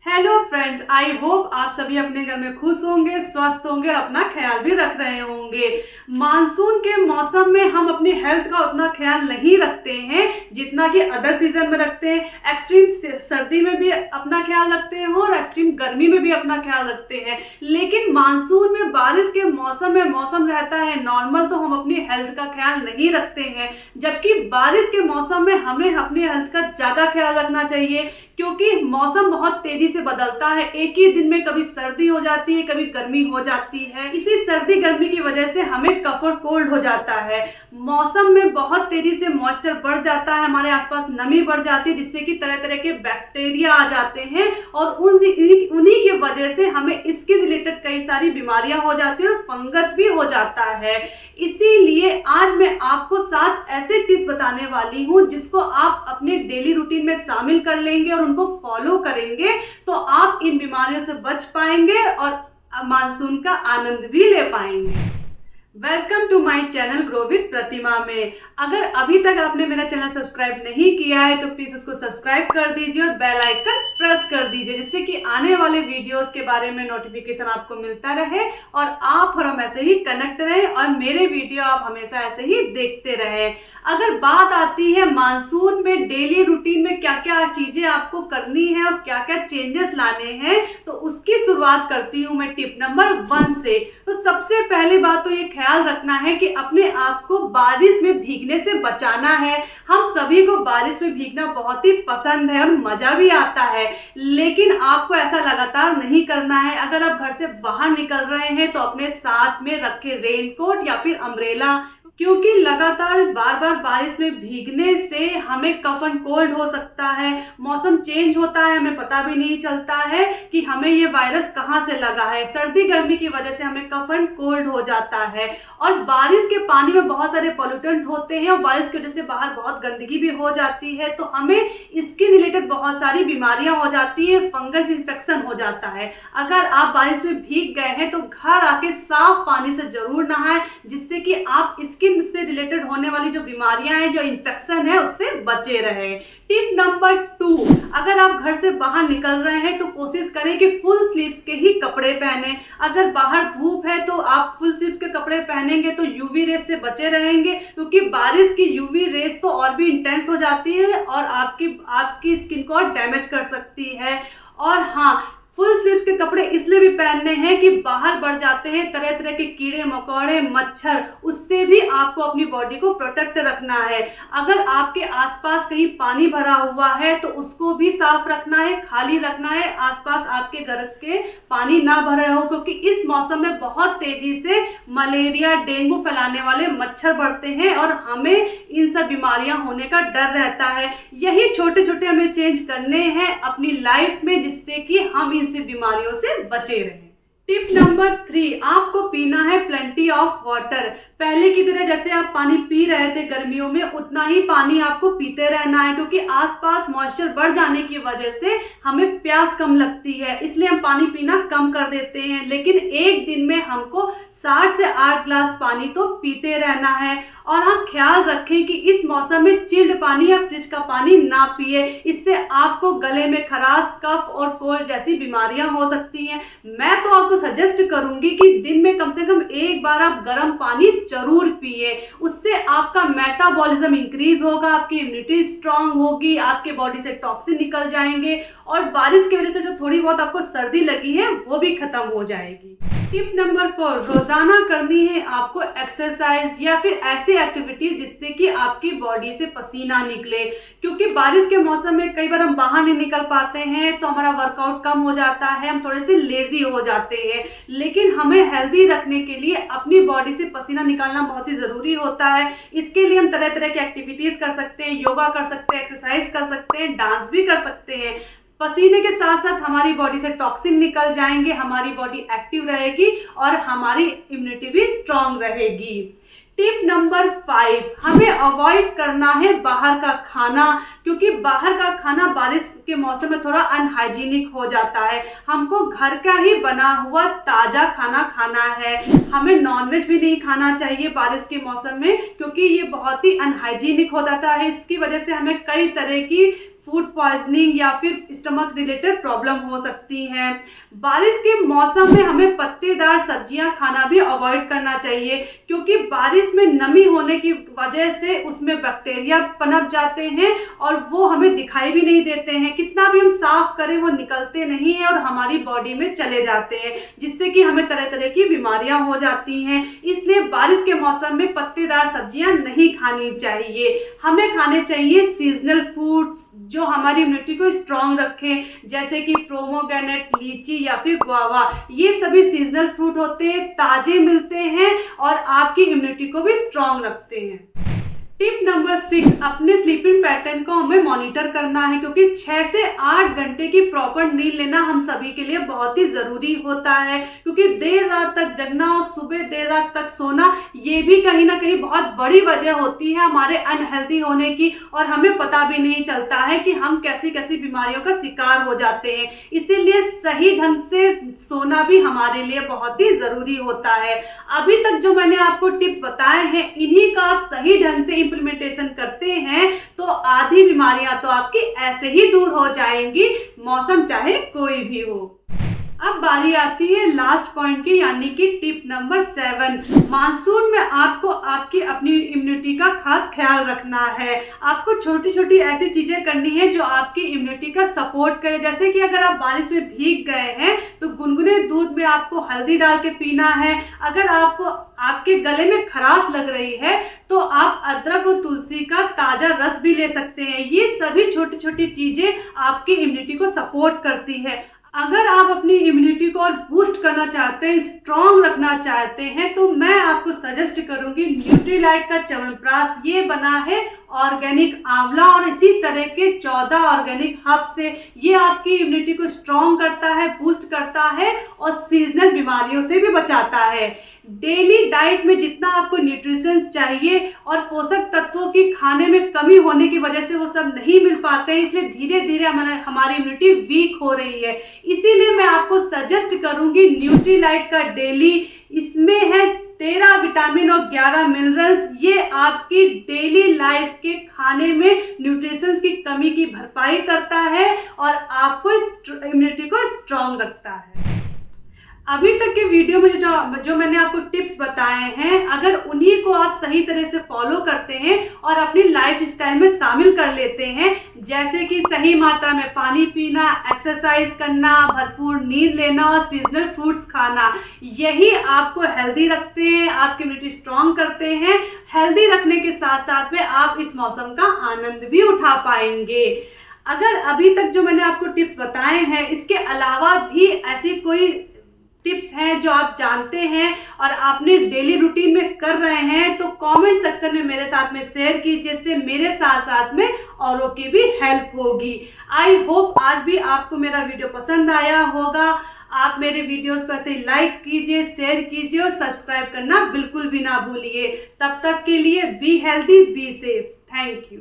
Hello friends, I hope आप सभी अपने घर में खुश होंगे, स्वस्थ होंगे और अपना ख्याल भी रख रहे होंगे। मानसून के मौसम में हम अपनी हेल्थ का उतना ख्याल नहीं रखते हैं जितना कि अदर सीजन में रखते हैं। एक्सट्रीम सर्दी में भी अपना ख्याल रखते हैं और एक्सट्रीम गर्मी में भी अपना ख्याल रखते हैं, लेकिन मानसून में बारिश के मौसम में मौसम रहता है नॉर्मल, तो हम अपनी हेल्थ का ख्याल नहीं रखते हैं। जबकि बारिश के मौसम में हमें अपनी हेल्थ का ज़्यादा ख्याल रखना चाहिए, क्योंकि मौसम बहुत तेजी से बदलता है। एक ही दिन में कभी सर्दी हो जाती है, कभी गर्मी हो जाती है। इसी सर्दी गर्मी की वजह से हमें कफ और कोल्ड हो जाता है। मौसम में बहुत तेजी से मॉइस्चर बढ़ जाता है, हमारे आसपास नमी बढ़ जाती है, जिससे कि तरह तरह के बैक्टीरिया आ जाते हैं और उन्हीं की वजह से हमें स्किन रिलेटेड कई सारी बीमारियां हो जाती है और फंगस भी हो जाता है। इसीलिए आज मैं आपको 7 ऐसे टिप्स बताने वाली हूं जिसको आप अपने डेली रूटीन में शामिल कर लेंगे और उनको फॉलो करेंगे तो आप इन बीमारियों से बच पाएंगे और मानसून का आनंद भी ले पाएंगे। Welcome to my channel grow with Pratima में। अगर अभी तक आपने मेरा चैनल सब्सक्राइब नहीं किया है तो प्लीज उसको सब्सक्राइब कर दीजिए और बेल आइकन प्रेस कर दीजिए, जिससे कि आने वाले वीडियोस के बारे में नोटिफिकेशन आपको मिलता रहे और आप और हम ऐसे ही कनेक्ट रहें और मेरे वीडियो आप हमेशा ऐसे ही देखते रहें। अगर बात आती है मानसून में डेली रूटीन में क्या क्या चीजें आपको करनी है और क्या क्या चेंजेस लाने हैं, तो उसकी शुरुआत करती हूँ मैं टिप नंबर 1 से। तो सबसे पहली बात तो ये ख्याल रखना है कि अपने आप को बारिश में भीगने से बचाना है। हम सभी को बारिश में भीगना बहुत ही पसंद है और मजा भी आता है, लेकिन आपको ऐसा लगातार नहीं करना है। अगर आप घर से बाहर निकल रहे हैं तो अपने साथ में रखे रेनकोट या फिर अम्ब्रेला, क्योंकि लगातार बार बार बारिश में भीगने से हमें कफ एंड कोल्ड हो सकता है। मौसम चेंज होता है, हमें पता भी नहीं चलता है कि हमें ये वायरस कहाँ से लगा है। सर्दी गर्मी की वजह से हमें कफ एंड कोल्ड हो जाता है और बारिश के पानी में बहुत सारे पॉल्यूटेंट होते हैं और बारिश की वजह से बाहर बहुत गंदगी भी हो जाती है, तो हमें स्किन रिलेटेड बहुत सारी बीमारियां हो जाती है, फंगस इन्फेक्शन हो जाता है। अगर आप बारिश में भीग गए हैं तो घर आके साफ पानी से जरूर नहाएं, जिससे कि आप स्किन से रिलेटेड होने वाली जो बीमारियां हैं, जो इन्फेक्शन है, उससे बचे रहे। टिप नंबर 2, अगर आप घर से बाहर निकल रहे हैं तो कोशिश करें कि फुल स्लीव्स के ही कपड़े पहने। अगर बाहर धूप है तो आप फुल स्लीव के कपड़े पहनेंगे तो यूवी रेस से बचे रहेंगे, क्योंकि बारिश की यूवी रेस तो और भी इंटेंस हो जाती है और आपकी स्किन को और डैमेज कर सकती है। और हाँ, फुल स्लीव्स के कपड़े इसलिए भी पहनने हैं कि बाहर बढ़ जाते हैं तरह तरह के कीड़े मकोड़े, मच्छर, उससे भी आपको अपनी बॉडी को प्रोटेक्ट रखना है। अगर आपके आसपास कहीं पानी भरा हुआ है तो उसको भी साफ रखना है, खाली रखना है, आसपास आपके घर के पानी ना भरा हो, क्योंकि इस मौसम में बहुत तेजी से मलेरिया, डेंगू फैलाने वाले मच्छर बढ़ते हैं और हमें इन सब बीमारियां होने का डर रहता है। यही छोटे छोटे हमें चेंज करने हैं अपनी लाइफ में, जिससे कि हम इन बीमारियों से बचे रहें। टिप नंबर 3, आपको पीना है प्लेंटी ऑफ वाटर। पहले की तरह जैसे आप पानी पी रहे थे गर्मियों में, उतना ही पानी आपको पीते रहना है, क्योंकि आसपास मॉइस्चर बढ़ जाने की वजह से हमें प्यास कम लगती है, इसलिए हम पानी पीना कम कर देते हैं। लेकिन एक दिन में हमको 7 से 8 ग्लास पानी तो पीते रहना है। और हाँ, ख्याल रखें कि इस मौसम में चिल्ड पानी या फ्रिज का पानी ना पिए, इससे आपको गले में खराश, कफ और कोल्ड जैसी बीमारियां हो सकती हैं। मैं तो आपको सजेस्ट करूंगी कि दिन में कम से कम एक बार आप गर्म पानी जरूर पिए। उससे आपका मेटाबॉलिज्म इंक्रीज होगा, आपकी इम्यूनिटी स्ट्रांग होगी, आपके बॉडी से टॉक्सिन निकल जाएंगे और बारिश की वजह से जो थोड़ी बहुत आपको सर्दी लगी है वो भी खत्म हो जाएगी। टिप नंबर 4, रोजाना करनी है आपको एक्सरसाइज या फिर ऐसी एक्टिविटीज जिससे कि आपकी बॉडी से पसीना निकले, क्योंकि बारिश के मौसम में कई बार हम बाहर नहीं निकल पाते हैं तो हमारा वर्कआउट कम हो जाता है, हम थोड़े से लेजी हो जाते हैं। लेकिन हमें हेल्दी रखने के लिए अपनी बॉडी से पसीना निकालना बहुत ही जरूरी होता है। इसके लिए हम तरह तरह की एक्टिविटीज कर सकते हैं, योगा कर सकते हैं, एक्सरसाइज कर सकते हैं, डांस भी कर सकते हैं। पसीने के साथ साथ हमारी बॉडी से टॉक्सिन निकल जाएंगे, हमारी बॉडी एक्टिव रहेगी और हमारी इम्यूनिटी भी स्ट्रांग रहेगी। टिप नंबर 5, हमें अवॉइड करना है बाहर का खाना, क्योंकि बाहर का खाना बारिश के मौसम में थोड़ा अनहाइजीनिक हो जाता है। हमको घर का ही बना हुआ ताजा खाना खाना है। हमें नॉनवेज भी नहीं खाना चाहिए बारिश के मौसम में, क्योंकि ये बहुत ही अनहाइजीनिक हो जाता है। इसकी वजह से हमें कई तरह की फूड पॉइजनिंग या फिर स्टमक रिलेटेड प्रॉब्लम हो सकती हैं। बारिश के मौसम में हमें पत्तेदार सब्जियां खाना भी अवॉइड करना चाहिए, क्योंकि बारिश में नमी होने की वजह से उसमें बैक्टीरिया पनप जाते हैं और वो हमें दिखाई भी नहीं देते हैं। कितना भी हम साफ करें वो निकलते नहीं हैं और हमारी बॉडी में चले जाते हैं, जिससे कि हमें तरह तरह की बीमारियां हो जाती हैं। इसलिए बारिश के मौसम में पत्तेदार सब्जियां नहीं खानी चाहिए। हमें खाने चाहिए सीजनल फूड्स जो हमारी इम्यूनिटी को स्ट्रांग रखें, जैसे कि पोमेग्रेनेट, लीची या फिर गुआवा। ये सभी सीजनल फ्रूट होते हैं, ताजे मिलते हैं और आपकी इम्यूनिटी को भी स्ट्रांग रखते हैं। टिप नंबर 6, अपने स्लीपिंग पैटर्न को हमें मॉनिटर करना है, क्योंकि 6 से 8 घंटे की प्रॉपर नींद लेना हम सभी के लिए बहुत ही ज़रूरी होता है। क्योंकि देर रात तक जगना और सुबह देर रात तक सोना, ये भी कहीं ना कहीं बहुत बड़ी वजह होती है हमारे अनहेल्दी होने की, और हमें पता भी नहीं चलता है कि हम कैसी कैसी बीमारियों का शिकार हो जाते हैं। इसीलिए सही ढंग से सोना भी हमारे लिए बहुत ही ज़रूरी होता है। अभी तक जो मैंने आपको टिप्स बताए हैं, इन्हीं का आप सही ढंग से इम्प्लीमेंटेशन करते हैं तो आधी बीमारियां तो आपकी ऐसे ही दूर हो जाएंगी, मौसम चाहे कोई भी हो। अब बारी आती है लास्ट पॉइंट की, यानी कि टिप नंबर 7। मानसून में आपको आपकी अपनी इम्यूनिटी का खास ख्याल रखना है। आपको छोटी छोटी ऐसी चीजें करनी है जो आपकी इम्यूनिटी का सपोर्ट करे। जैसे कि अगर आप बारिश में भीग गए हैं तो गुनगुने दूध में आपको हल्दी डाल के पीना है। अगर आपको आपके गले में खराश लग रही है तो आप अदरक और तुलसी का ताजा रस भी ले सकते हैं। ये सभी छोटी छोटी चीजें आपकी इम्यूनिटी को सपोर्ट करती है। अगर आप अपनी इम्यूनिटी को और बूस्ट करना चाहते हैं, स्ट्रॉन्ग रखना चाहते हैं, तो मैं आपको सजेस्ट करूंगी न्यूट्रीलाइट का च्यवनप्राश। ये बना है ऑर्गेनिक आंवला और इसी तरह के 14 ऑर्गेनिक हर्ब से। ये आपकी इम्यूनिटी को स्ट्रॉन्ग करता है, बूस्ट करता है और सीजनल बीमारियों से भी बचाता है। डेली डाइट में जितना आपको न्यूट्रिशंस चाहिए और पोषक तत्वों की खाने में कमी होने की वजह से वो सब नहीं मिल पाते हैं, इसलिए धीरे धीरे हमारी इम्यूनिटी वीक हो रही है। इसीलिए मैं आपको सजेस्ट करूंगी न्यूट्रीलाइट का डेली। इसमें है 13 विटामिन और 11 मिनरल्स। ये आपकी डेली लाइफ के खाने में न्यूट्रिशंस की कमी की भरपाई करता है और आपको इम्यूनिटी को स्ट्रांग रखता है। अभी तक के वीडियो में जो मैंने आपको टिप्स बताए हैं, अगर उन्हीं को आप सही तरह से फॉलो करते हैं और अपनी लाइफ स्टाइल में शामिल कर लेते हैं, जैसे कि सही मात्रा में पानी पीना, एक्सरसाइज करना, भरपूर नींद लेना और सीजनल फ्रूट्स खाना, यही आपको हेल्दी रखते हैं, आपकी इम्यूनिटी स्ट्रांग करते हैं। हेल्दी रखने के साथ साथ में आप इस मौसम का आनंद भी उठा पाएंगे। अगर अभी तक जो मैंने आपको टिप्स बताए हैं, इसके अलावा भी ऐसी कोई टिप्स हैं जो आप जानते हैं और आपने डेली रूटीन में कर रहे हैं, तो कमेंट सेक्शन में मेरे साथ में शेयर कीजिए, जिससे मेरे साथ साथ में औरों की भी हेल्प होगी। आई होप आज भी आपको मेरा वीडियो पसंद आया होगा। आप मेरे वीडियोस को ऐसे लाइक कीजिए, शेयर कीजिए और सब्सक्राइब करना बिल्कुल भी ना भूलिए। तब तक के लिए be healthy, be safe. Thank you.